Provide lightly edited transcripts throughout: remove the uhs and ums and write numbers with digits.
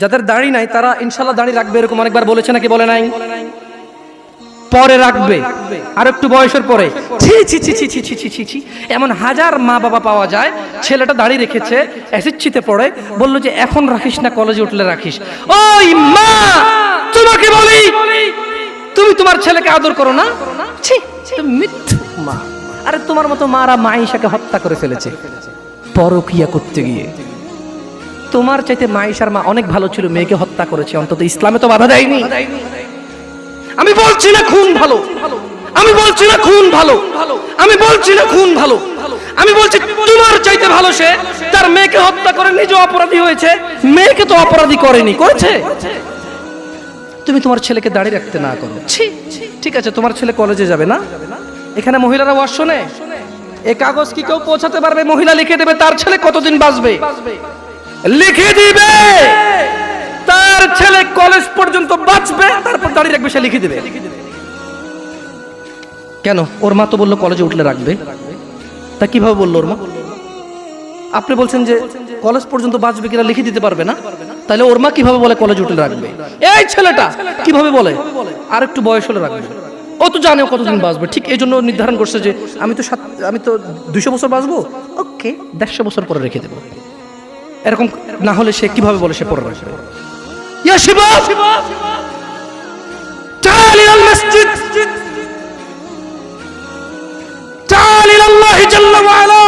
যাদের দাড়ি নাই তারা ইনশাআল্লাহ দাড়ি রাখবে, এরকম অনেকবার বলেছে নাকি বলে নাই? পরে রাখবে, আর একটু বয়সের পরে। ছি ছি ছি ছি ছি ছি ছি ছি ছি, এমন হাজার মা বাবা পাওয়া যায়, ছেলেটা দাড়ি রেখেছে, এসএসসিতে পড়ে, বললো যে এখন রাখিস না, কলেজে উঠলে রাখিস। ওই মা, তোমাকে বলি, তুমি তোমার ছেলেকে আদর করো না? ছি, মিথ্যু মা। আরে তোমার মতো মারা মাইশাকে হত্যা করে ফেলেছে পরকিয়া করতে গিয়ে। তোমার চাইতে মাইশার মা অনেক ভালো ছিল, মেয়েকে হত্যা করেছে, অন্তত ইসলামে তো বাধা দেয়নি। আমি বলছি না খুন ভালো, আমি বলছি না খুন ভালো, আমি বলছি না খুন ভালো, আমি বলছি তোমার চাইতে ভালো সে তার মেয়েকে হত্যা করে নিজে অপরাধী হয়েছে, মেয়েকে তো অপরাধী করেনি, করেছে। তুমি তোমার ছেলেকে দাঁড়িয়ে রাখতে না করো। ঠিক আছে, তোমার ছেলে কলেজে যাবে না, এখানে মহিলারা ওয়াজ শোনে, এই কাগজ কি কেউ পৌঁছাতে পারবে? মহিলা লিখে দেবে তার ছেলে কতদিন বাঁচবে, লিখে দিবে তার ছেলে কলেজ পর্যন্ত বাঁচবে, তারপর দাঁড়িয়ে রাখবে, সে লিখে দেবে। কেন? ওর মা তো বললো কলেজে উঠলে রাখবে, তা কিভাবে বললো ওর মা? আপনি বলছেন যে কলেজ পর্যন্ত বাঁচবে কিনা লিখে দিতে পারবে না, তাহলে ওর মা কিভাবে বলে কলেজে উঠলে রাখবে? এই ছেলেটা কিভাবে বলে আর একটু বয়স হলে রাখবে? ও তো জানে ও কতদিন বাঁচবে, ঠিক এই জন্য নির্ধারণ করছে যে আমি তো 200 বছর বাঁচবো, ওকে 150 বছর পরে রেখে দেবো। এরকম না হলে সে কিভাবে বলে সে পরে রাখবে? ইয়া শিবাব, তাআল ইলাল মসজিদ, তাআল ইলাল্লাহি জাল্লা ওয়া আলা।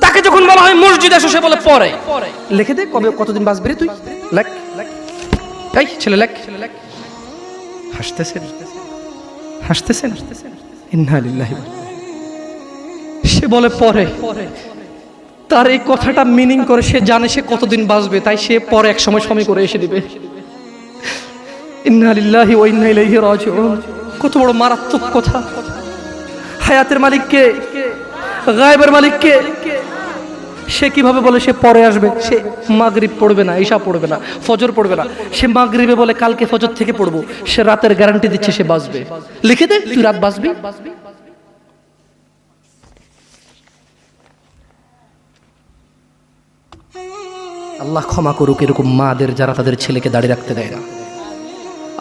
তাকে যখন বলা হয় মসজিদে এসে, সে বলে পরে। লিখে দে কবে কতদিন বাঁচবে রে তুই, লেখ। এই ছেলে লেখ। হাসতেছেন, হাসতেছেন, ইন্না লিল্লাহি। সে বলে পরে। তার এই কথাটা মিনিং করে সে জানে সে কতদিন বাঁচবে, তাই সে পরে এক সময় সময় করে এসে দিবে। ইন্না লিল্লাহি ওয়া ইন্না ইলাইহি রাজিউন। কত বড় মারাত্মক কথা! হায়াতের মালিক কে? গায়েবের মালিক কে? সে কিভাবে বলে সে পরে আসবে? সে মাগরিব পড়বে না, ঈশা পড়বে না, ফজর পড়বে না, সে মাগরিবে বলে কালকে ফজর থেকে পড়বো, সে রাতের গ্যারান্টি দিচ্ছে সে বাঁচবে। লিখে দে তুই রাত বাঁচবি। আল্লাহ ক্ষমা করুক এরকম মাদের যারা তাদের ছেলেকে দাঁড়িয়ে রাখতে দেয় না।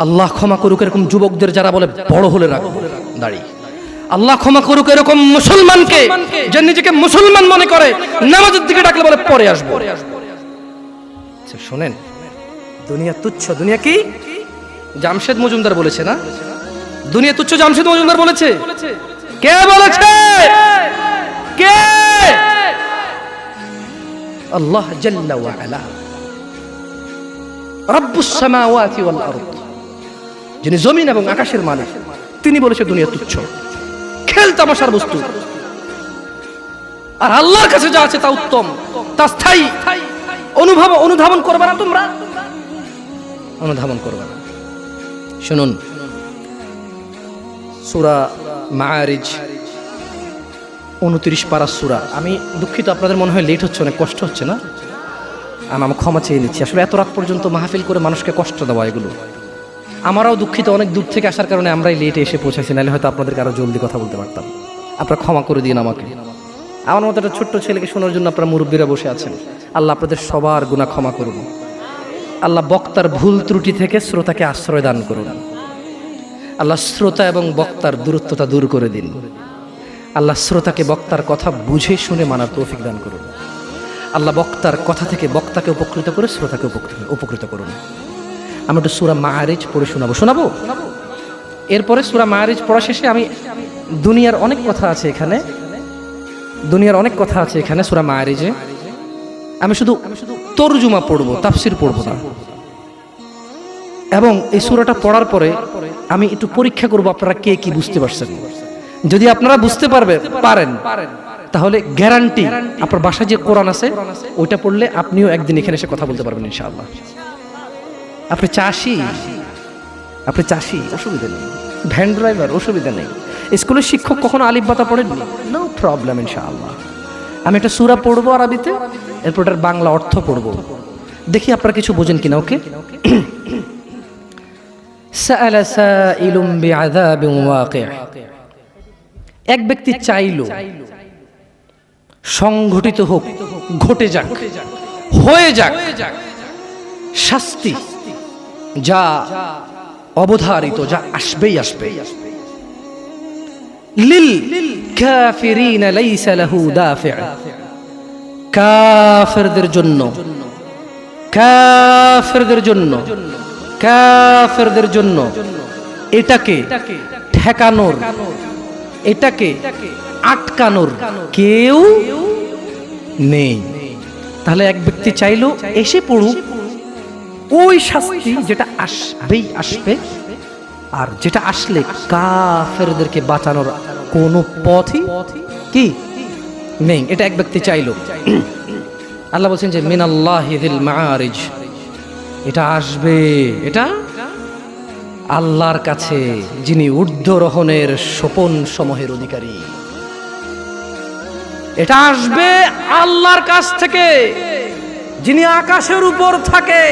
আল্লাহ ক্ষমা করুক এরকম যুবকদের যারা বলে বড় হলে রাখবো দাড়ি। আল্লাহ ক্ষমা করুক এরকম মুসলমানকে যে নিজেকে মুসলমান মনে করে, নামাজের দিকে ডাকলে বলে পরে আসবো। শোনেন, দুনিয়া তুচ্ছ। দুনিয়া কি? জামশেদ মজুমদার বলেছে না, দুনিয়া তুচ্ছ। জামশেদ মজুমদার বলেছে। কে বলেছে? কে? আল্লাহ জাল্লা ওয়া আলা, রব্বুস সামাওয়াতি ওয়াল আরদ, যিনি জমিন এবং আকাশের মালিক, তিনি বলেছে দুনিয়া তুচ্ছ, খেল তামাশার বস্তু। আর আল্লাহর কাছে যা আছে তা উত্তম, তা স্থায়ী। অনুধাবন করবে না তোমরা, অনুধাবন করবে না। শুনুন, সূরা মাআরিজ 29 পারা সূরা। আমি দুঃখিত, আপনাদের মনে হয় লেট হচ্ছে, অনেক কষ্ট হচ্ছে না? আমি ক্ষমা চেয়ে নিচ্ছি। আসলে এত রাত পর্যন্ত মাহফিল করে মানুষকে কষ্ট দেওয়া, এগুলো আমারও দুঃখিত। অনেক দূর থেকে আসার কারণে আমরাই লেটে এসে পৌঁছাইছি, নাহলে হয়তো আপনাদেরকে আরো জলদি কথা বলতে পারতাম। আপনারা ক্ষমা করে দিন আমাকে। আমার মতো একটা ছোট্ট ছেলেকে শোনার জন্য আপনারা মুরব্বীরা বসে আছেন। আল্লাহ আপনাদের সবার গুনাহ ক্ষমা করুন। আল্লাহ বক্তার ভুল ত্রুটি থেকে শ্রোতাকে আশ্রয় দান করুন। আল্লাহ শ্রোতা এবং বক্তার দূরত্বতা দূর করে দিন। আল্লাহ শ্রোতাকে বক্তার কথা বুঝে শুনে মানার তৌফিক দান করুন। আল্লাহ বক্তার কথা থেকে বক্তাকে উপকৃত করে শ্রোতাকে উপকৃত করুন। আমি একটু সূরা মাআরিজ পড়ে শোনাবো। এরপরে সূরা মাআরিজ পড়া শেষে আমি দুনিয়ার অনেক কথা আছে এখানে সূরা মাআরিজে। আমি শুধু তরজুমা পড়বো, তাফসির পড়বো না। এবং এই সূরাটা পড়ার পরে আমি একটু পরীক্ষা করবো আপনারা কে কি বুঝতে পারছেন। যদি আপনারা বুঝতে পারেন তাহলে গ্যারান্টি আপনার বাসায় যে কোরআন আছে ওইটা পড়লে আপনিও একদিন এখানে এসে কথা বলতে পারবেন ইনশাআল্লাহ। আপনি চাষি অসুবিধা নেই, ভ্যান ড্রাইভার অসুবিধা নেই, স্কুলের শিক্ষক কখনো আলিফ বাতা পড়েননি, নো প্রবলেম ইনশাআল্লাহ। আমি একটা সূরা পড়বো আরবিতে, এরপর এটার বাংলা অর্থ পড়বো, দেখি আপনারা কিছু বোঝেন কিনা। ওকে? সাআলা সাইলুম বিআযাবিন ওয়াকি'। এক ব্যক্তি চাইল সংঘটিত হোক, ঘটে যাক হয়ে যাক শাস্তি যা অবধারিত, যা আসবেই আসবে। লিল কাফিরিনা লাইসা লাহু দাফি', কাফিরদের জন্য, কাফিরদের জন্য, কাফিরদের জন্য এটাকে ঠেকানোর, এটাকে আটকানোর কেউ নেই। তাহলে এক ব্যক্তি চাইলো এসে পড়ুক ওই শাস্তি যেটা আসবেই আসবে, আর যেটা আসলে কাফেরদেরকে বাঁচানোর কোনো পথই কি নেই, এটা এক ব্যক্তি চাইলো। আল্লাহ বলছেন যে মিনাল্লাহি যিল মাআরিজ, এটা আসবে, এটা আল্লাহর কাছে যিনি ঊর্ধ্বরোহণের সোপন সমূহের অধিকারী, এটা আসবে আল্লাহর কাছ থেকে যিনি আকাশের উপর থাকে,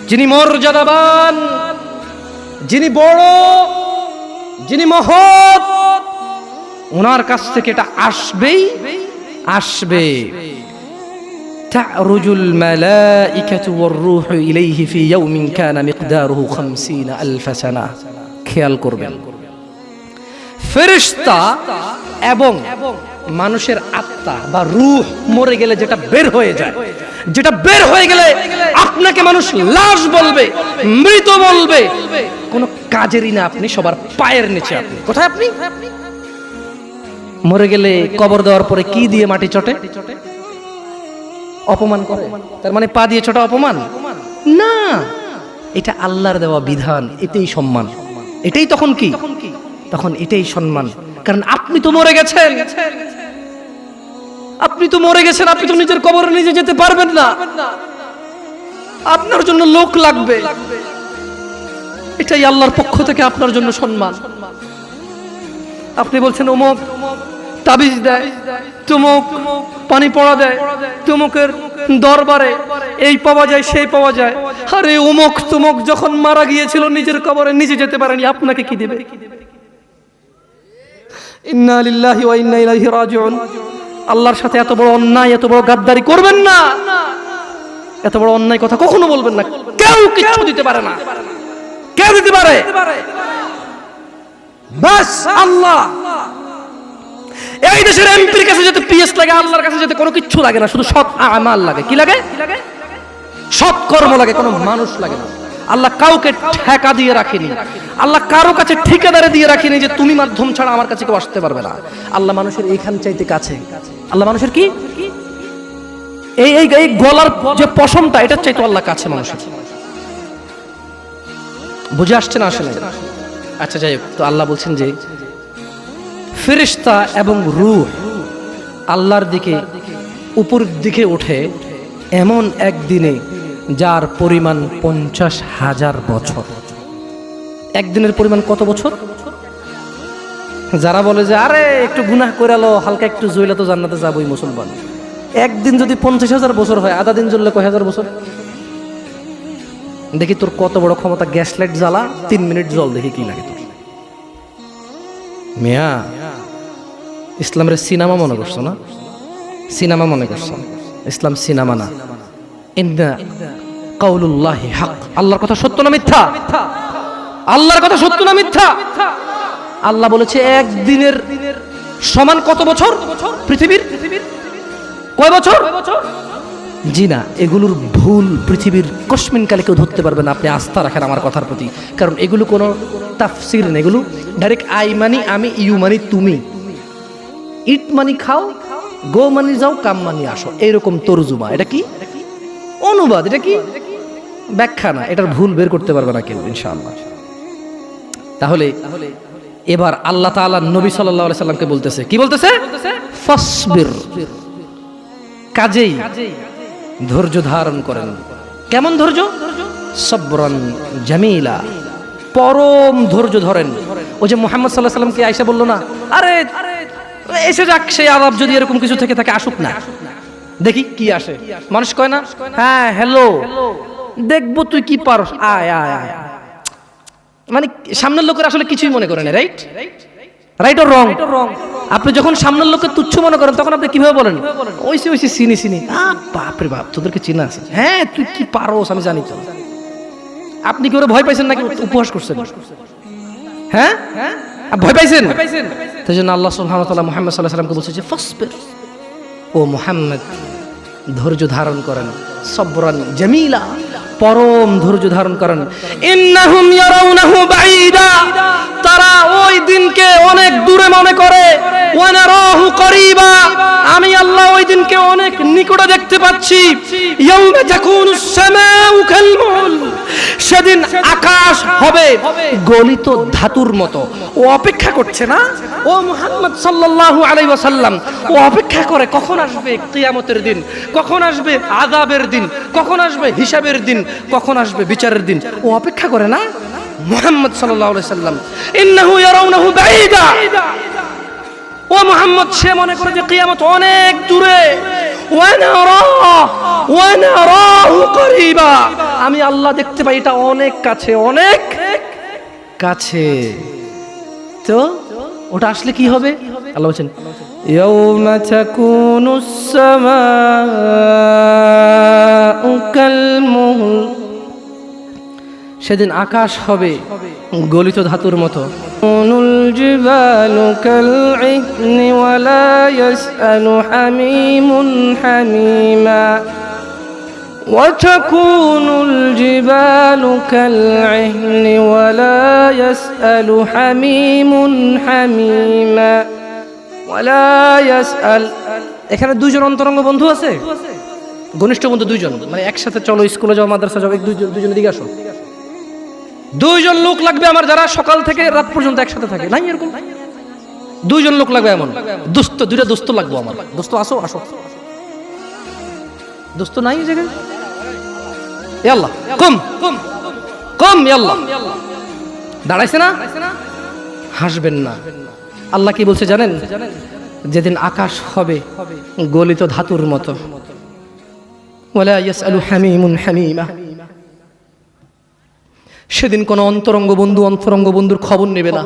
যিনি মর্যাদাবান, যিনি বড়, যিনি মহৎ, ওনার কাছ থেকে এটা আসবেই আসবে। তা'রুজুল মালাইকাতু ওয়ার রূহু ইলাইহি ফি ইয়াউমিন কানা মিকদারুহু 50,000 সানা। খেয়াল করবেন, ফেরেশতা এবং মানুষের আত্মা বা রূহ মরে গেলে যেটা বের হয়ে যায়, যেটা বের হয়ে গেলে আপনাকে মানুষ লাশ বলবে, মৃত বলবে, কোনো কাজেরই না আপনি, সবার পায়ের নিচে আপনি। কোথায় আপনি? মরে গেলে কবর দেওয়ার পরে কি দিয়ে মাটি চটে? অপমান করে, তার মানে পা দিয়ে ছোটা অপমান না, এটা আল্লাহর দেওয়া বিধান, এটাই সম্মান, এটাই তখন কি, তখন এটাই সম্মান। কারণ আপনি তো মরে গেছেন, আপনি তো মরে গেছেন, আপনি তো নিজের কবরে নিজে যেতে পারবেন না, আপনার জন্য লোক লাগবে, এটাই আল্লাহর পক্ষ থেকে আপনার জন্য সম্মান। আপনি বলছেন অমুক তাবিজ দেয়, তুমুক পানি পড়া দেয়, তুমুকের দরবারে এই পাওয়া যায় সেই পাওয়া যায়, আরে অমুক তুমুক যখন মারা গিয়েছিল নিজের কবরে নিজে যেতে পারেনি, আপনাকে কি দেবে? ইন্না লিল্লাহি ওয়া ইন্না ইলাইহি রাজিউন। আল্লাহর সাথে এত বড় অন্যায়, এত বড় গাদ্দারি করবেন না, এত বড় অন্যায় কথা কখনো বলবেন না। কেউ কিচ্ছু দিতে পারে না, কেউ দিতে পারে বাস আল্লাহ। এই দেশের এমপির কাছে যেতে পিএস লাগে, আল্লাহর কাছে যেতে কোনো কিচ্ছু লাগে না, শুধু সৎ আমাল লাগে। কি লাগে? সৎ কর্ম লাগে, কোনো মানুষ লাগে না। আল্লাহ কাউকে ঠেকা দিয়ে রাখেনি, আল্লাহ কারো কাছে ঠিকাদারে দিয়ে রাখেনি যে তুমি মাধ্যম ছাড়া আমার কাছে কেউ আসতে পারবে না। আল্লাহ মানুষের এইখান চাইতে কাছে, আল্লাহ মানুষের কি এই এই এই গলার যে পশমটা, এটা চাইতো আল্লাহ কাছে মানুষের। বুঝে আসছে না? আসলে আচ্ছা যাই হোক, তো আল্লাহ বলছেন যে ফেরেশতা এবং রূহ আল্লাহর দিকে উপরের দিকে ওঠে এমন একদিনে যার পরিমাণ 50,000 বছর। একদিনের পরিমাণ কত বছর? যারা বলে যে আরে একটু গুনাহ করে লো, হালকা একটু জইলে তো জান্নাতে যাবই মুসলমান, একদিন যদি 50,000 বছর হয়, আধা দিন জ্বললে কয় হাজার বছর? দেখি তোর কত বড় ক্ষমতা, গ্যাস লাইট জ্বালা 3 মিনিট জল, দেখি কি লাগে তোর। মিয়া ইসলামের সিনেমা মনে করছো না? সিনেমা মনে করছো? ইসলাম সিনেমা না। ইন্না কাউলুল্লাহি হক, আল্লাহর কথা সত্য না মিথ্যা? আল্লাহর কথা সত্য না মিথ্যা? আল্লাহ বলেছে একদিনের সমান কত বছর পৃথিবীর? কয় বছর? জি না, এগুলোর ভুল পৃথিবীর কসমিন কালে কেউ ধরতে পারবে না। আপনি আস্থা রাখেন আমার কথার প্রতি, কারণ এগুলো কোনো তাফসির নেই, এগুলো ডাইরেক্ট আই মানি আমি, ইউ মানি তুমি, ইট মানি খাও, গো মানি যাও, কাম মানি আসো, এইরকম তরজুমা। এটা কি অনুবাদ, এটা কি ব্যাখ্যা না, এটার ভুল বের করতে পারবে না কেউ ইনশাআল্লাহ। তাহলে এবার আল্লাহ তাআলা নবী সাল্লাল্লাহু আলাইহি সাল্লামকে বলতেছে, কি বলতেছে? ফাসবির, কাজেই ধৈর্য ধারণ করেন। কেমন ধৈর্য? সবরান জামিলা, পরম ধৈর্য ধরেন। ওই যে মুহাম্মদ সাল্লাল্লাহু আলাইহি সাল্লামকে আয়েশা বলল না, আরে এসে যাক সেই আযাব, যদি এরকম কিছু থেকে থাকে আসুক না, দেখি কি আসে। মানুষ কয় না, হ্যাঁ হ্যালো দেখবো তুই কি পারস, আয় আয় আয়, মানে সামনের লোকের আসলে কিছুই মনে করে না। Right right or wrong? আপনি যখন সামনের লোককে তুচ্ছ মনে করেন তখন আপনি কিভাবে বলেন, ওইসে ওইসে চিনি বাপরে বাপ তোদেরকে চিনা আছে, হ্যাঁ তুই কি পারোস আমি জানি তো। আপনি কি ওরা ভয় পাইছেন নাকি উপহাস করছেন? হ্যাঁ ভয় পাইছেন? তাই জন্য আল্লাহ সুবহানাহু ওয়া তাআলা মুহাম্মদ সাল্লাল্লাহু আলাইহি ওয়াসাল্লামকে বলছে যে ফাসবির, ও মুহাম্মদ ধৈর্য ধারণ করেন, সবরান জামিলা, পরম ধৈর্য ধারণ করেন। ইন্নাহুম ইয়ারাউনাহু বাঈদা, তারা ওই দিনকে অনেক দূরে মনে করে, ওয়া নারাহু করিবা, আমি আল্লাহ ওই দিনকে অনেক নিকটে দেখতে পাচ্ছি। ইয়াউমা তাকুনুস সামাউ কালমুল, সেদিন আকাশ হবে গলিত ধাতুর মতো। ও অপেক্ষা করছে না, ও মুহাম্মদ সাল্লাল্লাহু আলাইহি ওয়াসাল্লাম, ও অপেক্ষা করে কখন আসবে কিয়ামতের দিন, কখন আসবে আযাবের দিন, কখন আসবে হিসাবের দিন, কখন আসবে বিচারের দিন। ও অপেক্ষা করে না মুহাম্মদ সাল্লাল্লাহু আলাইহি ওয়াসাল্লাম। ইন্নাহু ইয়ারাউনাহু বাঈদা, ও মুহাম্মদ সে মনে করে যে কিয়ামত অনেক দূরে। ওয়া নারাহু করিবা, আমি আল্লাহ দেখতে পাই এটা অনেক কাছে, অনেক কাছে। তো ওটা আসলে কি হবে? আল্লাহ বলেন ইয়াউমা তাকুনুস সামাউ কালমুল, সেদিন আকাশ হবে গলিত ধাতুর মতো। নুল জিবালু কালইহনি ওয়ালা ইয়াসআলু হামিমুন হামিমা, وتكون الجبال كالعهن ولا يسأل حميم حميما ولا يسأل। এখানে দুইজন অন্তরঙ্গ বন্ধু আছে, ঘনিষ্ঠ বন্ধু দুইজন, মানে একসাথে চলো স্কুলে যাও মাদ্রাসা যাও, দুইজনের দিকে আসো। দুইজন লোক লাগবে আমার যারা সকাল থেকে রাত পর্যন্ত একসাথে থাকে, নাই এরকম দুইজন লোক লাগবে এমন দোস্ত, দুইটা দোস্ত লাগবে আমার। দোস্ত আসো আসো, দোস্ত নাই এই জায়গায়? ইয়াল্লাহ কম কম কম, ইয়াল্লাহ দাঁড়াইছে না, হাসবেন না। আল্লাহ কি বলছে জানেন? যেদিন আকাশ হবে গলিত ধাতুর মতো, ওয়ালা ইয়াসআলু হামিমুন হামিমা, সেদিন কোন অন্তরঙ্গ বন্ধু অন্তরঙ্গ বন্ধুর খবর নেবে না।